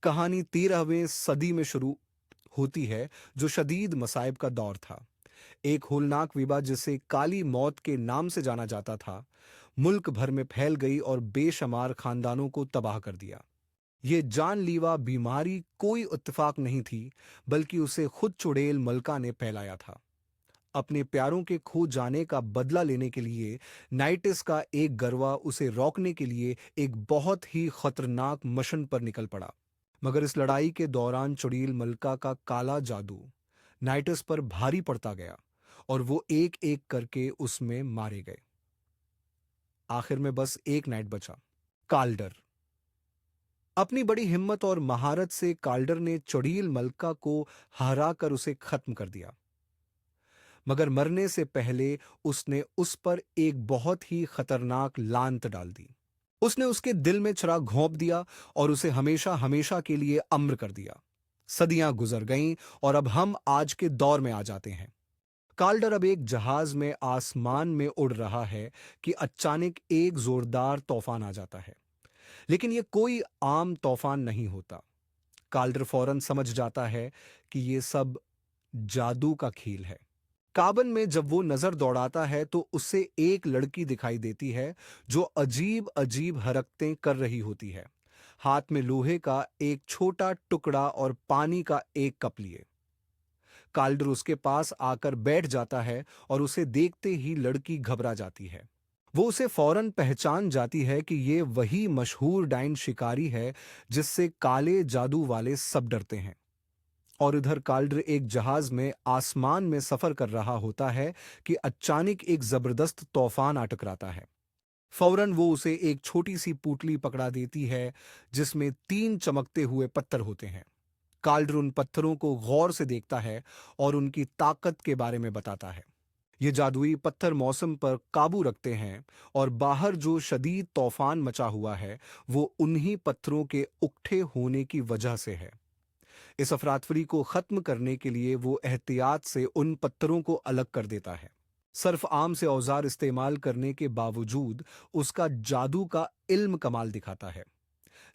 कहानी 13वीं सदी में शुरू होती है, जो शदीद मसाइब का दौर था। एक होलनाक विबा जिसे काली मौत के नाम से जाना जाता था, मुल्क भर में फैल गई और बेशुमार खानदानों को तबाह कर दिया। ये जानलीवा बीमारी कोई इत्तेफाक नहीं थी, बल्कि उसे खुद चुड़ैल मलका ने फैलाया था। अपने प्यारों के खो जाने का बदला लेने के लिए नाइटिस का एक गरवा उसे रोकने के लिए एक बहुत ही खतरनाक मिशन पर निकल पड़ा। मगर इस लड़ाई के दौरान चुड़ैल मलका का काला जादू नाइटिस पर भारी पड़ता गया और वो एक एक करके उसमें मारे गए। आखिर में बस एक नाइट बचा, काल्डर। अपनी बड़ी हिम्मत और महारत से काल्डर ने चुड़ैल मलका को हराकर उसे खत्म कर दिया। मगर मरने से पहले उसने उस पर एक बहुत ही खतरनाक लांत डाल दी। उसने उसके दिल में चिराग घोंप दिया और उसे हमेशा हमेशा के लिए अम्र कर दिया। सदियां गुजर गईं और अब हम आज के दौर में आ जाते हैं। काल्डर अब एक जहाज में आसमान में उड़ रहा है कि अचानक एक जोरदार तूफान आ जाता है। लेकिन यह कोई आम तूफान नहीं होता। काल्डर फौरन समझ जाता है कि यह सब जादू का खेल है। काबन में जब वो नजर दौड़ाता है तो उसे एक लड़की दिखाई देती है जो अजीब अजीब हरकतें कर रही होती है, हाथ में लोहे का एक छोटा टुकड़ा और पानी का एक कप लिए। काल्डर उसके पास आकर बैठ जाता है और उसे देखते ही लड़की घबरा जाती है। वो उसे फौरन पहचान जाती है कि ये वही मशहूर डाइन शिकारी है जिससे काले जादू वाले सब डरते हैं। और इधर काल्डर एक जहाज में आसमान में सफर कर रहा होता है कि अचानक एक जबरदस्त तूफान आ टकराता है। फौरन वो उसे एक छोटी सी पुतली पकड़ा देती है जिसमें 3 चमकते हुए पत्थर होते हैं। काल्डर उन पत्थरों को गौर से देखता है और उनकी ताकत के बारे में बताता है। ये जादुई पत्थर मौसम पर काबू रखते हैं और बाहर जो शदीद तूफान मचा हुआ है वो उन्हीं पत्थरों के उकठे होने की वजह से है। इस अफरातफरी को खत्म करने के लिए वो एहतियात से उन पत्थरों को अलग कर देता है। सर्फ आम से औजार इस्तेमाल करने के बावजूद उसका जादू का इल्म कमाल दिखाता है।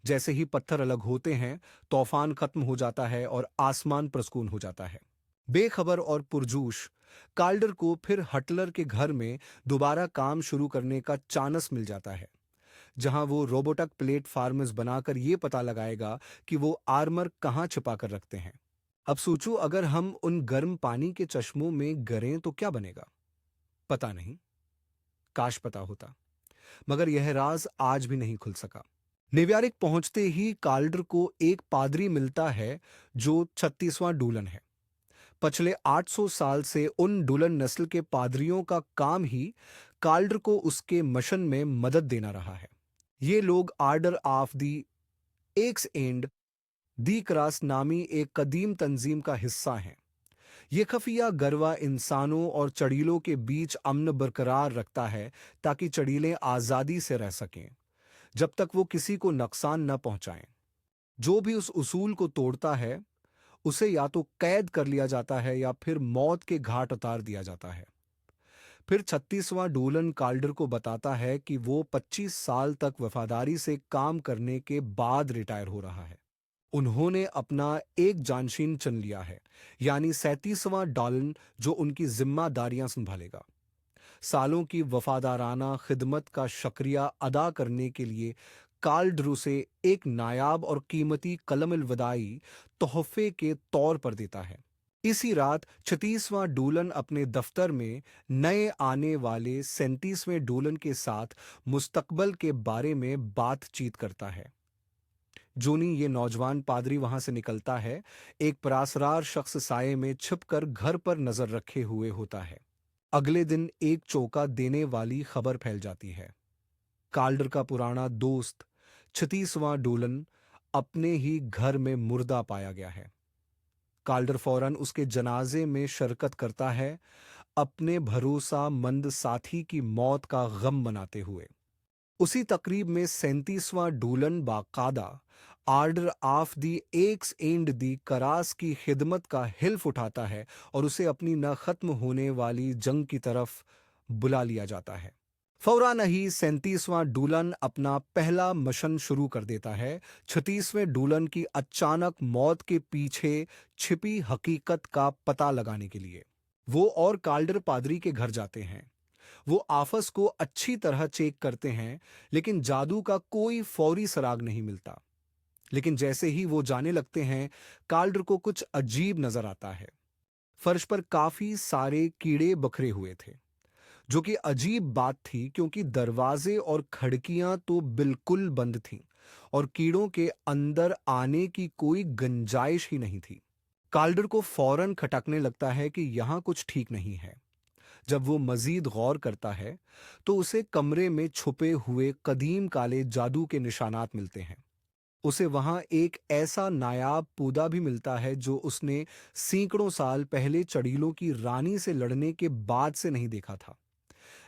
जैसे ही पत्थर अलग होते हैं, तूफान खत्म हो जाता है और आसमान प्रसकून हो जाता है। बेखबर और पुरजोश काल्डर को फिर हटलर के घर में दोबारा काम शुरू करने का चांस मिल जाता है, जहां वो रोबोटक प्लेटफार्म्स बनाकर ये पता लगाएगा कि वो आर्मर कहाँ छिपा कर रखते हैं। अब सोचो, अगर हम उन गर्म पानी के चश्मों में गिरें तो क्या बनेगा? पता नहीं, काश पता होता। मगर यह राज आज भी नहीं खुल सका। नेव्यारिक पहुंचते ही काल्डर को एक पादरी मिलता है जो 36वां डूलन है। पिछले 800 साल से उन डुलन नस्ल के पादरियों का काम ही काल्डर को उसके मिशन में मदद देना रहा है। ये लोग order of the X and the cross नामी एक कदीम तंजीम का हिस्सा हैं। ये खफिया गरवा इंसानों और चड़ीलों के बीच अमन बरकरार रखता है ताकि चड़ीलें आज़ादी से रह सकें, जब तक वो किसी को नुकसान न पहुंचाएं। जो भी उस उसूल को तोड़ता है उसे या तो कैद कर लिया जाता है या फिर मौत के घाट उतार दिया जाता है। फिर 36वां डोलन काल्डर को बताता है कि वो 25 साल तक वफादारी से काम करने के बाद रिटायर हो रहा है। उन्होंने अपना एक जानशीन चुन लिया है, यानी 37वां डॉलन, जो उनकी जिम्मेदारियां संभालेगा। सालों की वफादाराना खिदमत का शुक्रिया अदा करने के लिए काल्डर उसे एक नायाब और कीमती कलम अलविदाई तोहफे के तौर पर देता है। इसी रात 36वां डोलन अपने दफ्तर में नए आने वाले 37वें डोलन के साथ मुस्तकबल के बारे में बातचीत करता है। जोनी, ये नौजवान पादरी, वहां से निकलता है। एक परासरार शख्स साये में छिपकर घर पर नजर रखे हुए होता है। अगले दिन एक चौंका देने वाली खबर फैल जाती है। काल्डर का पुराना दोस्त 36वां डोलन अपने ही घर में मुर्दा पाया गया है। काल्डर फौरन उसके जनाजे में शिरकत करता है, अपने भरोसामंद साथी की मौत का गम मनाते हुए। उसी तकरीब में 37वां डोलन बाकायदा order of the X and the cross की खिदमत का हिल्फ उठाता है और उसे अपनी न खत्म होने वाली जंग की तरफ बुला लिया जाता है। फौरान ही 37वां डूलन अपना पहला मिशन शुरू कर देता है। 36वें डूलन की अचानक मौत के पीछे छिपी हकीकत का पता लगाने के लिए वो और काल्डर पादरी के घर जाते हैं। वो आफस को अच्छी तरह चेक करते हैं, लेकिन जादू का कोई फौरी सराग नहीं मिलता। लेकिन जैसे ही वो जाने लगते हैं, काल्डर को कुछ अजीब नजर आता है। फर्श पर काफी सारे कीड़े बखरे हुए थे, जो कि अजीब बात थी क्योंकि दरवाजे और खिड़कियां तो बिल्कुल बंद थीं और कीड़ों के अंदर आने की कोई गुंजाइश ही नहीं थी। काल्डर को फौरन खटकने लगता है कि यहां कुछ ठीक नहीं है। जब वो मजीद गौर करता है, तो उसे कमरे में छुपे हुए कदीम काले जादू के निशानात मिलते हैं। उसे वहां एक ऐसा नायाब पौधा भी मिलता है जो उसने सैकड़ों साल पहले चड़ीलों की रानी से लड़ने के बाद से नहीं देखा था।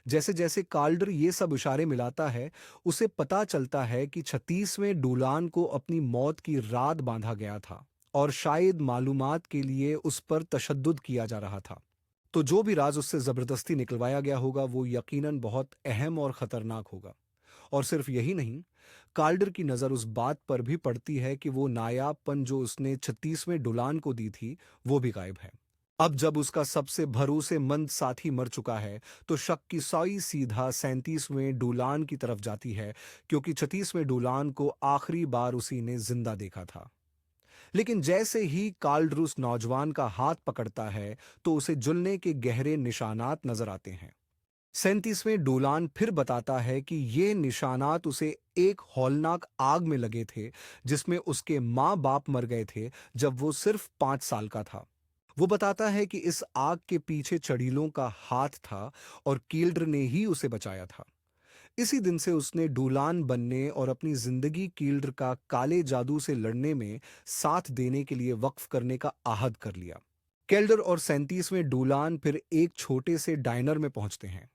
जैसे जैसे काल्डर ये सब इशारे मिलाता है, उसे पता चलता है कि 36वें डूलान को अपनी मौत की रात बांधा गया था और शायद मालूमात के लिए उस पर तशद्दुद किया जा रहा था। तो जो भी राज उससे जबरदस्ती निकलवाया गया होगा, वो यकीनन बहुत अहम और खतरनाक होगा। और सिर्फ यही नहीं, काल्डर की नज़र उस बात पर भी पड़ती है कि वो नायाबपन जो उसने 36वें डुलान को दी थी, वो भी गायब है। अब जब उसका सबसे भरोसेमंद साथी मर चुका है, तो शक की साई सीधा 37वें डुलान की तरफ जाती है, क्योंकि 36वें डुलान को आखिरी बार उसी ने जिंदा देखा था। लेकिन जैसे ही काल्डर उस नौजवान का हाथ पकड़ता है, तो उसे जुलने के गहरे निशानात नजर आते हैं। 37वें डोलान फिर बताता है कि ये निशानात उसे एक हौलनाक आग में लगे थे, जिसमें उसके माँ बाप मर गए थे जब वो सिर्फ 5 साल का था। वो बताता है कि इस आग के पीछे चड़ीलों का हाथ था और कील्ड्र ने ही उसे बचाया था। इसी दिन से उसने डूलान बनने और अपनी जिंदगी कील्ड्र का काले जादू से लड़ने में साथ देने के लिए वक्फ करने का आहद कर लिया। केल्डर और 37वें डूलान फिर एक छोटे से डायनर में पहुंचते हैं।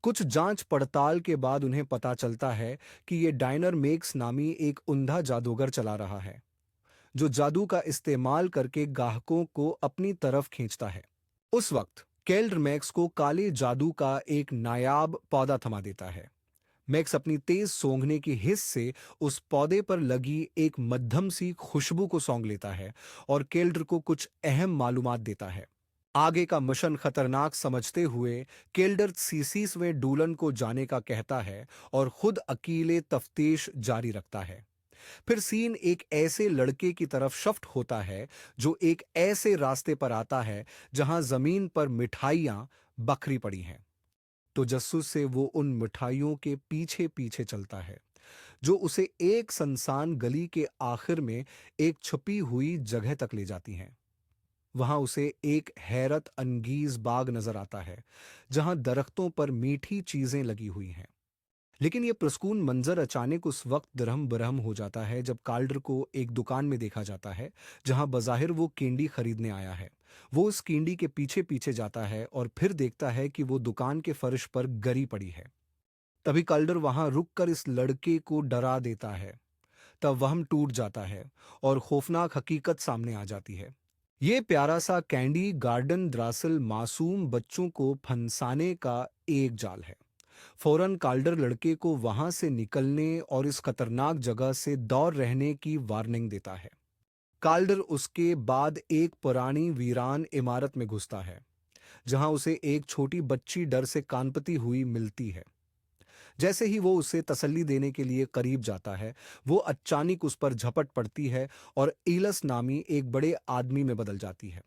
कुछ जांच पड़ताल के बाद उन्हें पता चलता है कि ये डायनर मेक्स नामी एक अंधा जादूगर चला रहा है, जो जादू का इस्तेमाल करके ग्राहकों को अपनी तरफ खींचता है। उस वक्त केल्डर मैक्स को काले जादू का एक नायाब पौधा थमा देता है। मैक्स अपनी तेज सूंघने की हिस्स से उस पौधे पर लगी एक मध्यम सी खुशबू को सौंघ लेता है और केल्डर को कुछ अहम मालूमात देता है। आगे का मिशन खतरनाक समझते हुए केल्डर 36वें डूलन को जाने का कहता है और खुद अकेले तफ्तीश जारी रखता है। फिर सीन एक ऐसे लड़के की तरफ शिफ्ट होता है जो एक ऐसे रास्ते पर आता है जहां जमीन पर मिठाइयां बखरी पड़ी हैं। तो जस्सुस से वो उन मिठाइयों के पीछे पीछे चलता है, जो उसे एक सुनसान गली के आखिर में एक छुपी हुई जगह तक ले जाती हैं। वहां उसे एक हैरत अंगीज बाग नजर आता है, जहां दरख्तों पर मीठी चीजें लगी हुई हैं। लेकिन यह पुरस्कून मंजर अचानक उस वक्त दरहम बरहम हो जाता है जब काल्डर को एक दुकान में देखा जाता है, जहां बज़ाहिर वो केंडी खरीदने आया है। वो उस केंडी के पीछे पीछे जाता है और फिर देखता है कि वो दुकान के फर्श पर गरी पड़ी है। तभी काल्डर वहां रुककर इस लड़के को डरा देता है। तब वहम टूट जाता है और खौफनाक हकीकत सामने आ जाती है। ये प्यारा सा कैंडी गार्डन दरअसल मासूम बच्चों को फंसाने का एक जाल है। फौरन काल्डर लड़के को वहां से निकलने और इस खतरनाक जगह से दूर रहने की वार्निंग देता है। काल्डर उसके बाद एक पुरानी वीरान इमारत में घुसता है, जहां उसे एक छोटी बच्ची डर से कांपती हुई मिलती है। जैसे ही वो उसे तसल्ली देने के लिए करीब जाता है, वो अचानक उस पर झपट पड़ती है और ईलस नामी एक बड़े आदमी में बदल जाती है।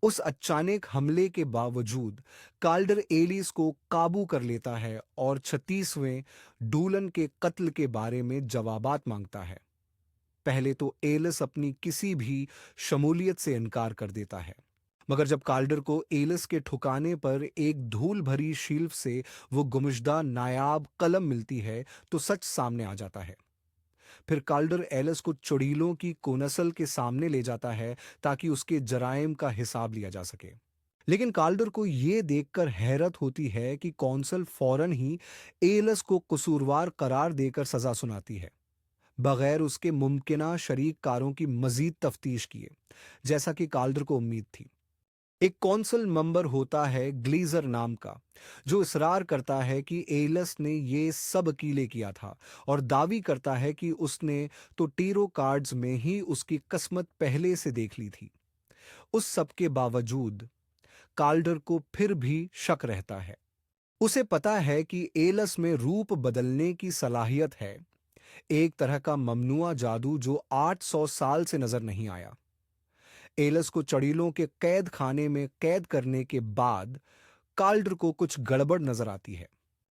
उस अचानक हमले के बावजूद काल्डर एलिस को काबू कर लेता है और 36वें डूलन के कत्ल के बारे में जवाबात मांगता है। पहले तो एलिस अपनी किसी भी शमूलियत से इनकार कर देता है, मगर जब काल्डर को एलिस के ठुकाने पर एक धूल भरी शील्फ से वो गुमशुदा नायाब कलम मिलती है, तो सच सामने आ जाता है। फिर काल्डर एलिस को चुड़ैलों की कोनसल के सामने ले जाता है ताकि उसके जराइम का हिसाब लिया जा सके। लेकिन काल्डर को यह देखकर हैरत होती है कि कौंसल फौरन ही एलिस को कसूरवार करार देकर सजा सुनाती है, बगैर उसके मुमकिना शरीक कारों की मजीद तफ्तीश किए, जैसा कि काल्डर को उम्मीद थी। एक कौंसिल मेंबर होता है ग्लीजर नाम का, जो इसरार करता है कि एलस ने ये सब कीले किया था और दावी करता है कि उसने तो टीरो कार्ड्स में ही उसकी किस्मत पहले से देख ली थी। उस सब के बावजूद काल्डर को फिर भी शक रहता है। उसे पता है कि एलस में रूप बदलने की सलाहियत है, एक तरह का ममनुआ जादू जो 800 साल से नजर नहीं आया। एलस को चड़ीलों के कैद खाने में कैद करने के बाद काल्डर को कुछ गड़बड़ नजर आती है।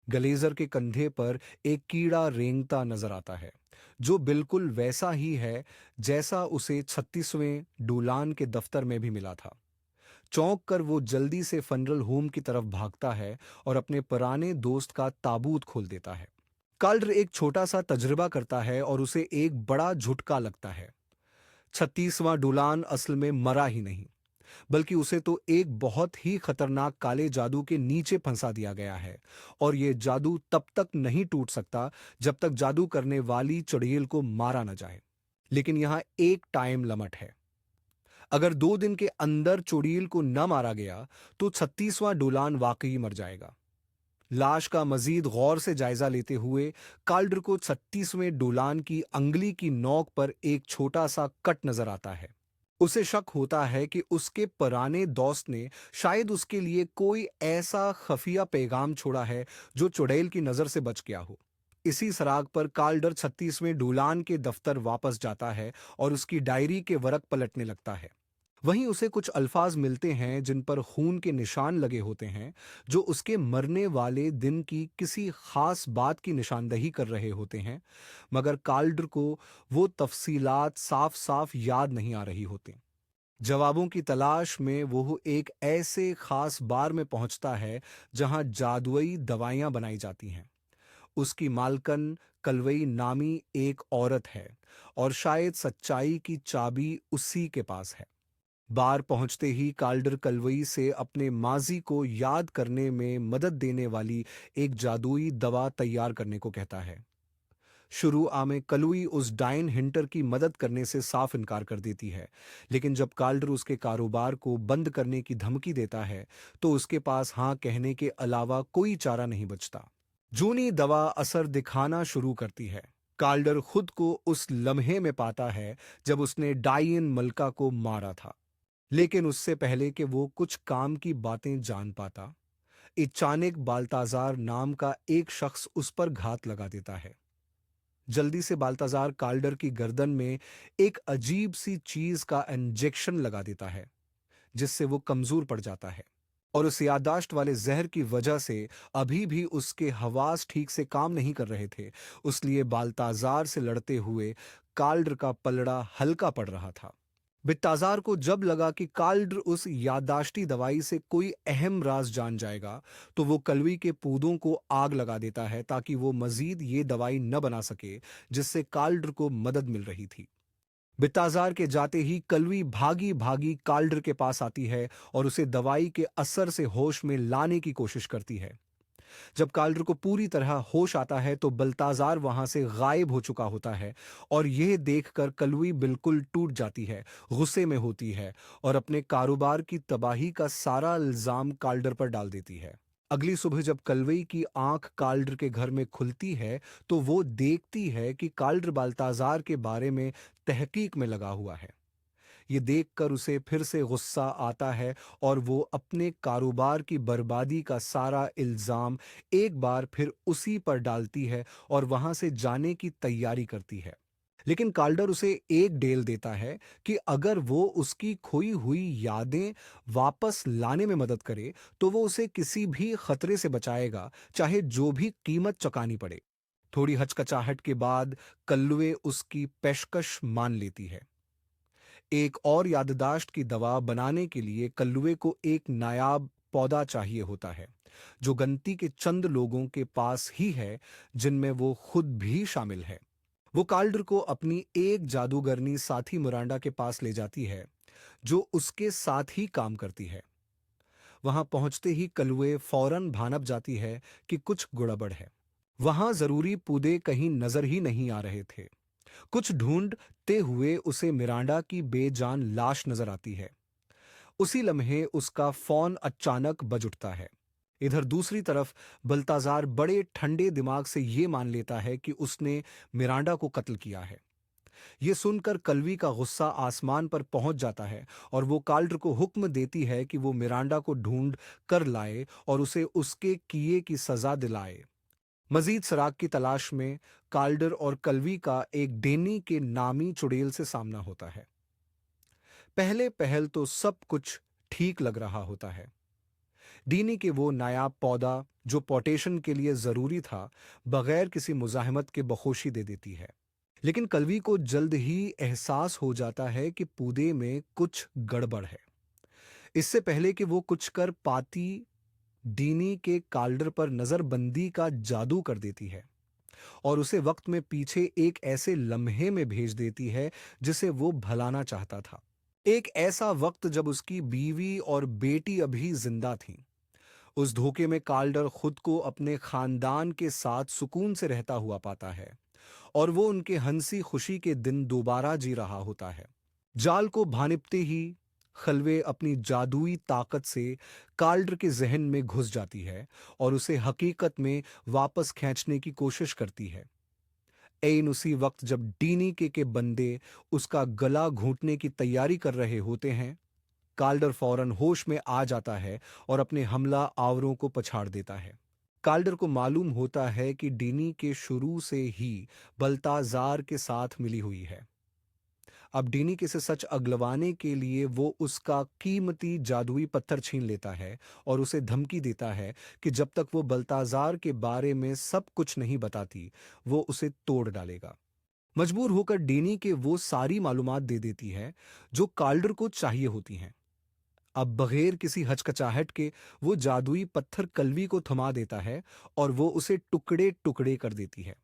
गलेजर के कंधे पर एक कीड़ा रेंगता नजर आता है, जो बिल्कुल वैसा ही है जैसा उसे 36वें डूलान के दफ्तर में भी मिला था। चौंक कर वो जल्दी से फनरल होम की तरफ भागता है और अपने पुराने दोस्त का ताबूत खोल देता है। काल्डर एक छोटा सा तजुर्बा करता है और उसे एक बड़ा झुटका लगता है। 36वां डुलान असल में मरा ही नहीं, बल्कि उसे तो एक बहुत ही खतरनाक काले जादू के नीचे फंसा दिया गया है, और यह जादू तब तक नहीं टूट सकता जब तक जादू करने वाली चुड़ैल को मारा न जाए। लेकिन यहां एक टाइम लिमिट है। अगर 2 दिन के अंदर चुड़ैल को न मारा गया तो 36वां डुलान वाकई मर जाएगा। लाश का मजीद गौर से जायजा लेते हुए काल्डर को 36वें डोलान की अंगुली की नोक पर एक छोटा सा कट नजर आता है। उसे शक होता है कि उसके पुराने दोस्त ने शायद उसके लिए कोई ऐसा खुफिया पैगाम छोड़ा है जो चुड़ैल की नजर से बच गया हो। इसी सराग पर काल्डर 36वें डोलान के दफ्तर वापस जाता है और उसकी डायरी के वरक पलटने लगता है। वहीं उसे कुछ अल्फाज मिलते हैं जिन पर खून के निशान लगे होते हैं, जो उसके मरने वाले दिन की किसी खास बात की निशानदही कर रहे होते हैं, मगर काल्डर को वो तफसीलात साफ साफ याद नहीं आ रही होती। जवाबों की तलाश में वो एक ऐसे खास बार में पहुंचता है जहां जादुई दवाइयां बनाई जाती हैं। उसकी मालकन कलवई नामी एक औरत है, और शायद सच्चाई की चाबी उसी के पास है। बार पहुंचते ही काल्डर कलवई से अपने माजी को याद करने में मदद देने वाली एक जादुई दवा तैयार करने को कहता है। शुरुआ में कलुई उस डाइन हिंटर की मदद करने से साफ इनकार कर देती है, लेकिन जब काल्डर उसके कारोबार को बंद करने की धमकी देता है तो उसके पास हाँ कहने के अलावा कोई चारा नहीं बचता। जूनी दवा असर दिखाना शुरू करती है। काल्डर खुद को उस लम्हे में पाता है जब उसने डाइन मलका को मारा था। लेकिन उससे पहले कि वो कुछ काम की बातें जान पाता, अचानक बाल्ताजार नाम का एक शख्स उस पर घात लगा देता है। जल्दी से बाल्ताजार काल्डर की गर्दन में एक अजीब सी चीज का इंजेक्शन लगा देता है, जिससे वो कमजोर पड़ जाता है, और उस याददाश्त वाले जहर की वजह से अभी भी उसके हवास ठीक से काम नहीं कर रहे थे। उसलिए बाल्ताजार से लड़ते हुए काल्डर का पलड़ा हल्का पड़ रहा था। बित्ताजार को जब लगा कि काल्डर उस याददाश्ती दवाई से कोई अहम राज जान जाएगा, तो वो कलवी के पौधों को आग लगा देता है ताकि वो मजीद ये दवाई न बना सके जिससे काल्डर को मदद मिल रही थी। बित्ताजार के जाते ही कलवी भागी भागी काल्डर के पास आती है और उसे दवाई के असर से होश में लाने की कोशिश करती है। जब काल्डर को पूरी तरह होश आता है तो बल्ताजार वहां से गायब हो चुका होता है, और यह देखकर कलवी बिल्कुल टूट जाती है, गुस्से में होती है और अपने कारोबार की तबाही का सारा इल्जाम काल्डर पर डाल देती है। अगली सुबह जब कलवई की आंख काल्डर के घर में खुलती है तो वो देखती है कि काल्डर बाल्ताजार के बारे में तहकीक में लगा हुआ है। ये देखकर उसे फिर से गुस्सा आता है और वो अपने कारोबार की बर्बादी का सारा इल्जाम एक बार फिर उसी पर डालती है और वहां से जाने की तैयारी करती है। लेकिन काल्डर उसे एक डेल देता है कि अगर वो उसकी खोई हुई यादें वापस लाने में मदद करे तो वो उसे किसी भी खतरे से बचाएगा, चाहे जो भी कीमत चुकानी पड़े। थोड़ी हचकचाहट के बाद कल्लुए उसकी पेशकश मान लेती है। एक और याददाश्त की दवा बनाने के लिए कल्लुए को एक नायाब पौधा चाहिए होता है, जो गन्ती के चंद लोगों के पास ही है, जिनमें वो खुद भी शामिल है। वो काल्डर को अपनी एक जादूगरनी साथी मिरांडा के पास ले जाती है, जो उसके साथ ही काम करती है। वहां पहुंचते ही कल्लुए फौरन भानप जाती है कि कुछ गड़बड़ है। वहां जरूरी पुदे कहीं नजर ही नहीं आ रहे थे। कुछ ढूंढते हुए उसे मिरांडा की बेजान लाश नजर आती है। उसी लम्हे उसका फोन अचानक बज उठता है। इधर दूसरी तरफ बल्ताजार बड़े ठंडे दिमाग से ये मान लेता है कि उसने मिरांडा को कत्ल किया है। ये सुनकर कल्वी का गुस्सा आसमान पर पहुंच जाता है और वो काल्डर को हुक्म देती है कि वो मिरांडा को ढूंढ कर लाए और उसे उसके किए की सजा दिलाए। मजीद सराग की तलाश में काल्डर और कल्वी का एक डेनी के नामी चुड़ैल से सामना होता है। पहले पहल तो सब कुछ ठीक लग रहा होता है। डीनी के वो नायाब पौधा जो पोटेशन के लिए जरूरी था, बगैर किसी मुजाहिमत के बखोशी दे देती है। लेकिन कल्वी को जल्द ही एहसास हो जाता है कि पौधे में कुछ गड़बड़ है। इससे पहले कि वो कुछ कर पाती, डीनी के काल्डर पर नजरबंदी का जादू कर देती है और उसे वक्त में पीछे एक ऐसे लम्हे में भेज देती है जिसे वो भलाना चाहता था। एक ऐसा वक्त जब उसकी बीवी और बेटी अभी जिंदा थीं। उस धोखे में काल्डर खुद को अपने खानदान के साथ सुकून से रहता हुआ पाता है और वो उनके हंसी खुशी के दिन दोबारा जी रहा होता है। जाल को भानिपते ही खलवे अपनी जादुई ताकत से काल्डर के जहन में घुस जाती है और उसे हकीकत में वापस खींचने की कोशिश करती है। ऐन उसी वक्त जब डीनी के बंदे उसका गला घोंटने की तैयारी कर रहे होते हैं, काल्डर फौरन होश में आ जाता है और अपने हमला आवरों को पछाड़ देता है। काल्डर को मालूम होता है कि डीनी के शुरू से ही बल्ताजार के साथ मिली हुई है। अब डीनी के से सच अगलवाने के लिए वो उसका कीमती जादुई पत्थर छीन लेता है और उसे धमकी देता है कि जब तक वो बल्ताजार के बारे में सब कुछ नहीं बताती, वो उसे तोड़ डालेगा। मजबूर होकर डीनी के वो सारी मालूमात दे देती है जो काल्डर को चाहिए होती हैं। अब बगैर किसी हचकचाहट के वो जादुई पत्थर कल्वी को थमा देता है और वो उसे टुकड़े टुकड़े कर देती है।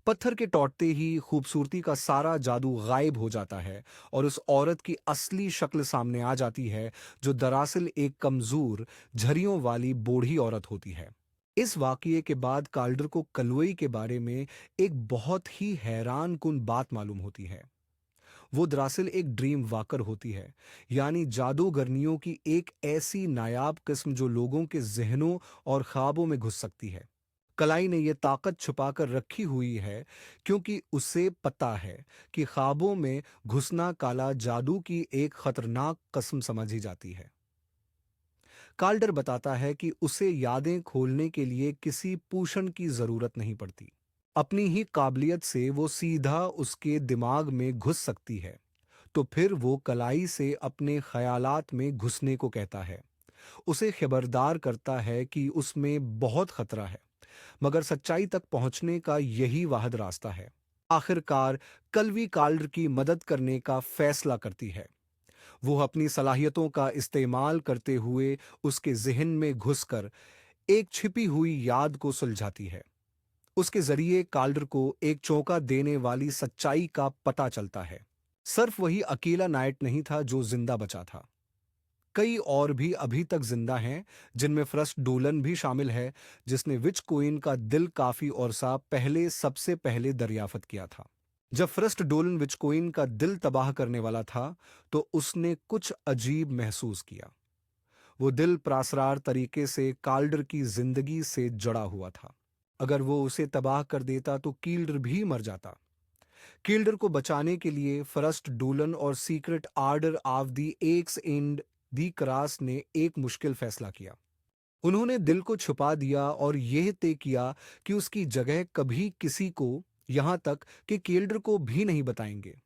पत्थर के टौटते ही खूबसूरती का सारा जादू गायब हो जाता है और उस औरत की असली शक्ल सामने आ जाती है, जो दरअसल एक कमजोर, झरियों वाली बूढ़ी औरत होती है। इस वाकये के बाद काल्डर को कलवई के बारे में एक बहुत ही हैरान कुन बात मालूम होती है। वो दरअसल एक ड्रीम वाकर होती है, यानी जादूगरनियों की एक ऐसी नायाब किस्म जो लोगों के जहनों और ख्वाबों में घुस सकती है। कलाई ने यह ताकत छुपाकर रखी हुई है क्योंकि उसे पता है कि ख्वाबों में घुसना काला जादू की एक खतरनाक कसम समझी जाती है। काल्डर बताता है कि उसे यादें खोलने के लिए किसी पूषण की जरूरत नहीं पड़ती। अपनी ही काबिलियत से वो सीधा उसके दिमाग में घुस सकती है। तो फिर वो कलाई से अपने ख्यालात में घुसने को कहता है, उसे खबरदार करता है कि उसमें बहुत खतरा है, मगर सच्चाई तक पहुंचने का यही वाहिद रास्ता है। आखिरकार कल्वी काल्डर की मदद करने का फैसला करती है। वो अपनी सलाहियतों का इस्तेमाल करते हुए उसके जहन में घुसकर एक छिपी हुई याद को सुलझाती है। उसके जरिए काल्डर को एक चौंका देने वाली सच्चाई का पता चलता है। सिर्फ वही अकेला नाइट नहीं था जो जिंदा बचा था। कई और भी अभी तक जिंदा हैं, जिनमें फर्स्ट डोलन भी शामिल है, जिसने विच कोइन का दिल काफी और सा पहले सबसे पहले दरियाफत किया था। जब फर्स्ट डोलन विच कोइन का दिल तबाह करने वाला था, तो उसने कुछ अजीब महसूस किया। वो दिल प्रासरार तरीके से काल्डर की जिंदगी से जड़ा हुआ था। अगर वो उसे तबाह कर देता तो कील्डर भी मर जाता। कील्डर को बचाने के लिए फर्स्ट डूलन और secret order of the x and the cross ने एक मुश्किल फैसला किया। उन्होंने दिल को छुपा दिया और यह तय किया कि उसकी जगह कभी किसी को, यहां तक कि कील्डर को भी नहीं बताएंगे।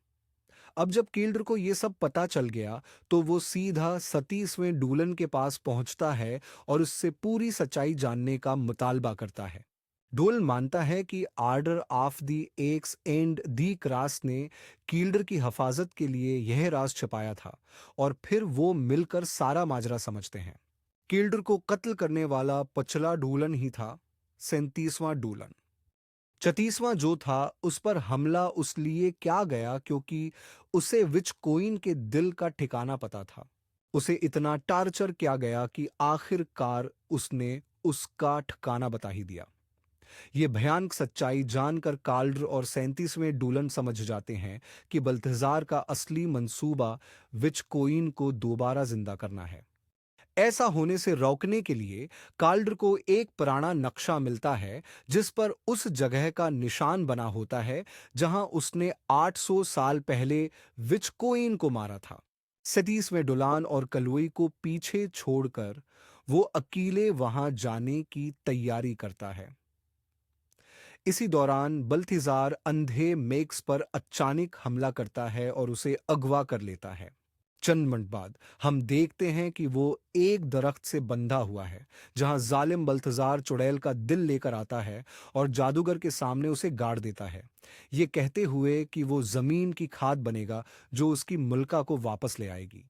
अब जब कील्डर को यह सब पता चल गया, तो वो सीधा 37वें डूलन के पास पहुंचता है और उससे पूरी सच्चाई जानने का मुतालबा करता है। डोलन मानता है कि order of the x and the cross ने कील्डर की हिफाजत के लिए यह राज छिपाया था और फिर वो मिलकर सारा माजरा समझते हैं। कील्डर को कत्ल करने वाला पचला डोलन ही था, 37वां डोलन। 36वां जो था, उस पर हमला उस लिए क्या गया क्योंकि उसे विच कोइन के दिल का ठिकाना पता था। उसे इतना टार्चर किया गया कि आखिरकार उसने उसका ठिकाना बता ही दिया। ये भयानक सच्चाई जानकर काल्डर और 37वें डूलन समझ जाते हैं कि बल्तजार का असली मंसूबा विच कोइन को दोबारा जिंदा करना है। ऐसा होने से रोकने के लिए काल्डर को एक पुराना नक्शा मिलता है जिस पर उस जगह का निशान बना होता है जहां उसने 800 साल पहले विचकोइन को मारा था। सतीस में डुलान और कलुई को पीछे छोड़कर वो अकेले वहां जाने की तैयारी करता है। इसी दौरान बल्थिजार अंधे मेक्स पर अचानक हमला करता है और उसे अगवा कर लेता है। चंद मिनट बाद हम देखते हैं कि वो एक दरख्त से बंधा हुआ है जहां जालिम बल्थजार चुड़ैल का दिल लेकर आता है और जादूगर के सामने उसे गाड़ देता है, ये कहते हुए कि वो जमीन की खाद बनेगा जो उसकी मुल्का को वापस ले आएगी।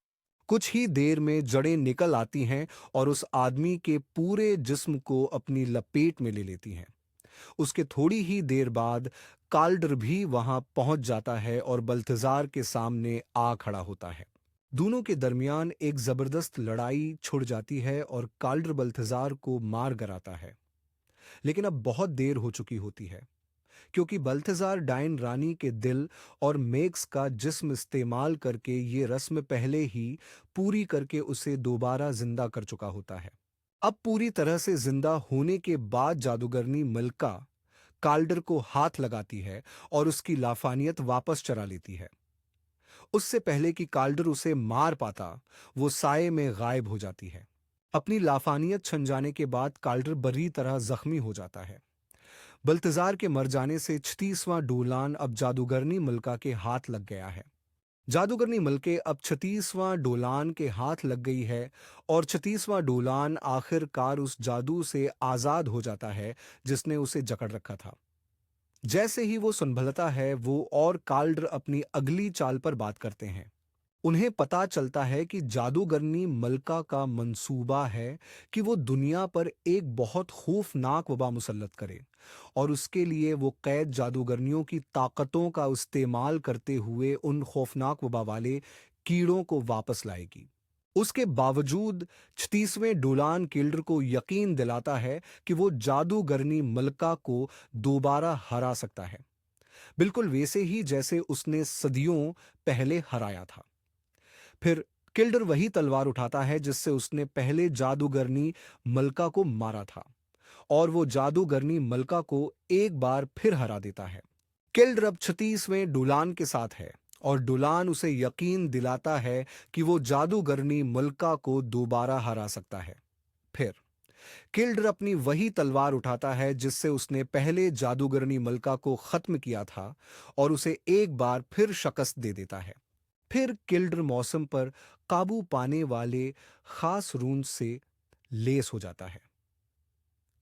कुछ ही देर में जड़ें निकल आती हैं और उस आदमी के पूरे जिस्म को अपनी लपेट में ले लेती हैं। उसके थोड़ी ही देर बाद काल्डर भी वहां पहुंच जाता है और बल्थजार के सामने आ खड़ा होता है। दोनों के दरमियान एक जबरदस्त लड़ाई छिड़ जाती है और काल्डर बल्थजार को मार गिराता है। लेकिन अब बहुत देर हो चुकी होती है क्योंकि बल्थजार डायन रानी के दिल और मेक्स का जिस्म इस्तेमाल करके ये रस्म पहले ही पूरी करके उसे दोबारा जिंदा कर चुका होता है। अब पूरी तरह से जिंदा होने के बाद जादूगरनी मिल्का काल्डर को हाथ लगाती है और उसकी लाफानियत वापस चरा लेती है। उससे पहले कि काल्डर उसे मार पाता, वो साए में गायब हो जाती है। अपनी लाफानियत छन जाने के बाद काल्डर बुरी तरह जख्मी हो जाता है। बल्तजार के मर जाने से 36वां डोलान अब जादूगरनी मिल्का के हाथ लग गया है। जादूगरनी मिल्के अब 36वां डोलान के हाथ लग गई है और 36वां डोलान आखिरकार उस जादू से आजाद हो जाता है जिसने उसे जकड़ रखा था। जैसे ही वो संभलता है वो और काल्डर अपनी अगली चाल पर बात करते हैं। उन्हें पता चलता है कि जादूगरनी मलका का मंसूबा है कि वो दुनिया पर एक बहुत खौफनाक वबा मुसल्लत करे और उसके लिए वो कैद जादूगरनियों की ताकतों का इस्तेमाल करते हुए उन खौफनाक वबा वाले कीड़ों को वापस लाएगी। उसके बावजूद 36वें डोलान किल्डर को यकीन दिलाता है कि वो जादूगरनी मलका को दोबारा हरा सकता है, बिल्कुल वैसे ही जैसे उसने सदियों पहले हराया था। फिर किल्डर वही तलवार उठाता है जिससे उसने पहले जादूगरनी मलका को मारा था और वो जादूगरनी मलका को एक बार फिर हरा देता है। किल्डर अब 36वें डुलान के साथ है और डुलान उसे यकीन दिलाता है कि वो जादूगरनी मलका को दोबारा हरा सकता है। फिर किल्डर अपनी वही तलवार उठाता है जिससे उसने पहले जादूगरनी मलका को खत्म किया था और उसे एक बार फिर शिकस्त दे देता है। फिर किल्डर मौसम पर काबू पाने वाले खास रून से लेस हो जाता है।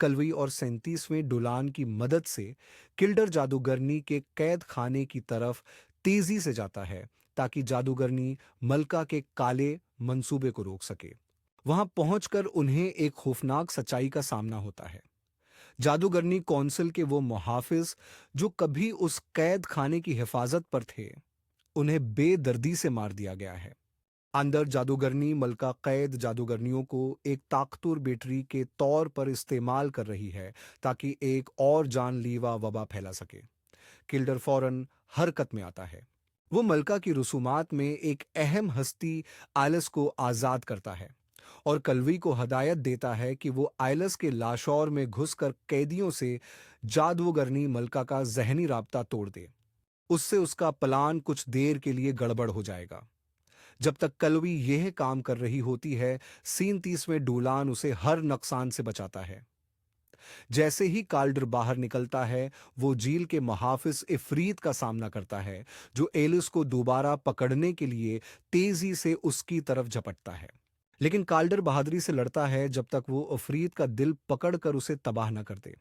कलवी और 37वें डुलान की मदद से किल्डर जादूगरनी के कैद खाने की तरफ तेजी से जाता है ताकि जादूगरनी मलका के काले मंसूबे को रोक सके। वहां पहुंचकर उन्हें एक खौफनाक सच्चाई का सामना होता है। जादूगरनी कौंसिल के वो मुहाफिज जो कभी उस कैद खाने की हिफाजत पर थे, उन्हें बेदर्दी से मार दिया गया है। अंदर जादूगरनी मलका कैद जादूगरनियों को एक ताकतवर बैटरी के तौर पर इस्तेमाल कर रही है ताकि एक और जानलेवा वबा फैला सके। किल्डर फौरन हरकत में आता है। वो मलका की रसूमात में एक अहम हस्ती आयलस को आज़ाद करता है और कलवी को हदायत देता है कि वो आयलस के लाशौर में घुसकर कैदियों से जादूगरनी मलका का जहनी राब्ता तोड़ दे। उससे उसका प्लान कुछ देर के लिए गड़बड़ हो जाएगा। जब तक कलवी यह काम कर रही होती है, 37वें डोलान उसे हर नुकसान से बचाता है। जैसे ही काल्डर बाहर निकलता है, वो झील के मुहाफिज इफरीत का सामना करता है जो एलिस को दोबारा पकड़ने के लिए तेजी से उसकी तरफ झपटता है। लेकिन काल्डर बहादुरी से लड़ता है जब तक वो अफरीत का दिल पकड़कर उसे तबाह न कर दे।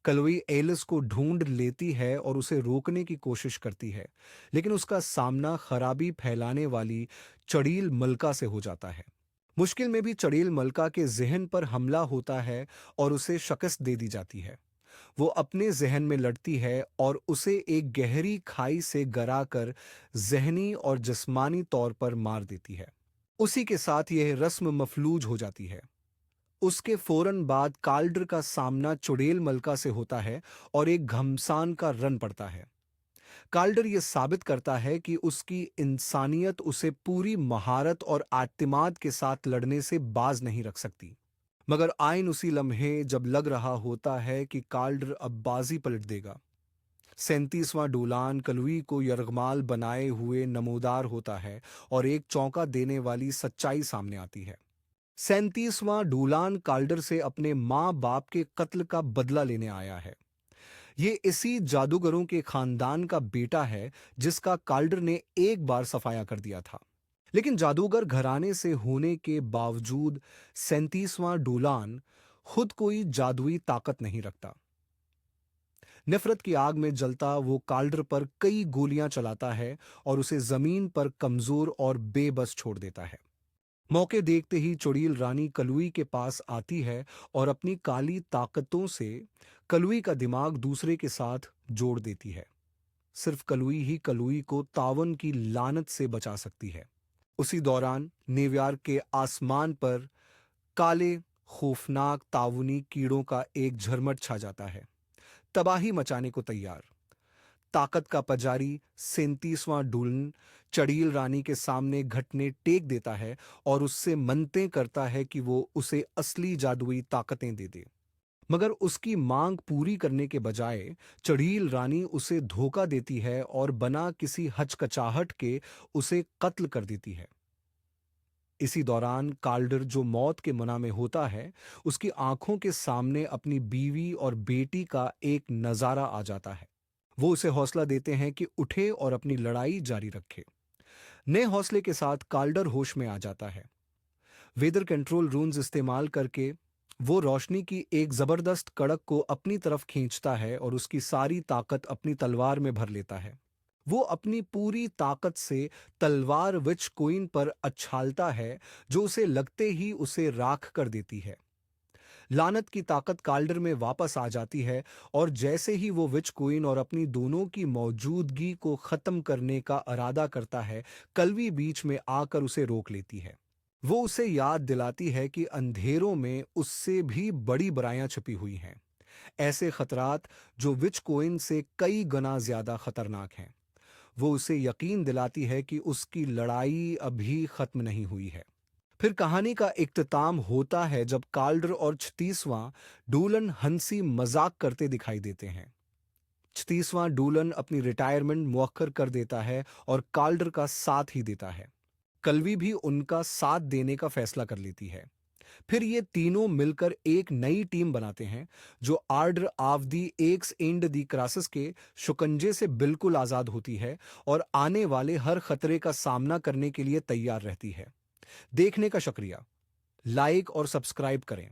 कलवी एलिस को ढूंढ लेती है और उसे रोकने की कोशिश करती है, लेकिन उसका सामना खराबी फैलाने वाली चड़ील मलका से हो जाता है। मुश्किल में भी चड़ील मलका के जहन पर हमला होता है और उसे शिकस्त दे दी जाती है। वो अपने जहन में लड़ती है और उसे एक गहरी खाई से गिराकर जहनी और जिस्मानी तौर पर मार देती है। उसी के साथ यह रस्म मफलूज हो जाती है। उसके फौरन बाद काल्डर का सामना चुड़ैल मलका से होता है और एक घमसान का रन पड़ता है। काल्डर ये साबित करता है कि उसकी इंसानियत उसे पूरी महारत और आत्माद के साथ लड़ने से बाज नहीं रख सकती। मगर आइन उसी लम्हे जब लग रहा होता है कि काल्डर अब बाजी पलट देगा, 37वां डोलान कलुई को यरगमाल बनाए हुए नमोदार होता है और एक चौंका देने वाली सच्चाई सामने आती है। 37वां डोलान काल्डर से अपने माँ बाप के कत्ल का बदला लेने आया है। ये इसी जादूगरों के खानदान का बेटा है जिसका काल्डर ने एक बार सफाया कर दिया था। लेकिन जादूगर घराने से होने के बावजूद 37वां डोलान खुद कोई जादुई ताकत नहीं रखता। नफरत की आग में जलता वो काल्डर पर कई गोलियां चलाता है और उसे जमीन पर कमजोर और बेबस छोड़ देता है। मौके देखते ही चुड़ैल रानी कलुई के पास आती है और अपनी काली ताकतों से कलुई का दिमाग दूसरे के साथ जोड़ देती है। सिर्फ कलुई ही कलुई को तावन की लानत से बचा सकती है। उसी दौरान न्यूयॉर्क के आसमान पर काले खौफनाक तावनी कीड़ों का एक झरमट छा जाता है, तबाही मचाने को तैयार। ताकत का पुजारी 37वां डुलन चड़ील रानी के सामने घटने टेक देता है और उससे मन्नतें करता है कि वो उसे असली जादुई ताकतें दे दे। मगर उसकी मांग पूरी करने के बजाय चड़ील रानी उसे धोखा देती है और बना किसी हचकचाहट के उसे कत्ल कर देती है। इसी दौरान काल्डर जो मौत के मुना में होता है, उसकी आंखों के सामने अपनी बीवी और बेटी का एक नजारा आ जाता है। वो उसे हौसला देते हैं कि उठे और अपनी लड़ाई जारी रखे। नए हौसले के साथ काल्डर होश में आ जाता है। वेदर कंट्रोल रून्स इस्तेमाल करके वो रोशनी की एक जबरदस्त कड़क को अपनी तरफ खींचता है और उसकी सारी ताकत अपनी तलवार में भर लेता है। वो अपनी पूरी ताकत से तलवार विच कोइन पर अछालता है, जो उसे लगते ही उसे राख कर देती है। लानत की ताकत काल्डर में वापस आ जाती है और जैसे ही वो विच क्वीन और अपनी दोनों की मौजूदगी को खत्म करने का इरादा करता है, कलवी बीच में आकर उसे रोक लेती है। वो उसे याद दिलाती है कि अंधेरों में उससे भी बड़ी बुराइयां छिपी हुई हैं, ऐसे खतरात जो विच कोइन से कई गुना ज्यादा खतरनाक हैं। वो उसे यकीन दिलाती है कि उसकी लड़ाई अभी खत्म नहीं हुई है। फिर कहानी का इख्तिताम होता है जब काल्डर और 36वां डूलन हंसी मजाक करते दिखाई देते हैं। 36वां डूलन अपनी रिटायरमेंट मुअक्खर कर देता है और काल्डर का साथ ही देता है। कलवी भी उनका साथ देने का फैसला कर लेती है। फिर ये तीनों मिलकर एक नई टीम बनाते हैं जो order of the X and दी क्रासिस के शिकंजे से बिल्कुल आजाद होती है और आने वाले हर खतरे का सामना करने के लिए तैयार रहती है। देखने का शुक्रिया। लाइक और सब्सक्राइब करें।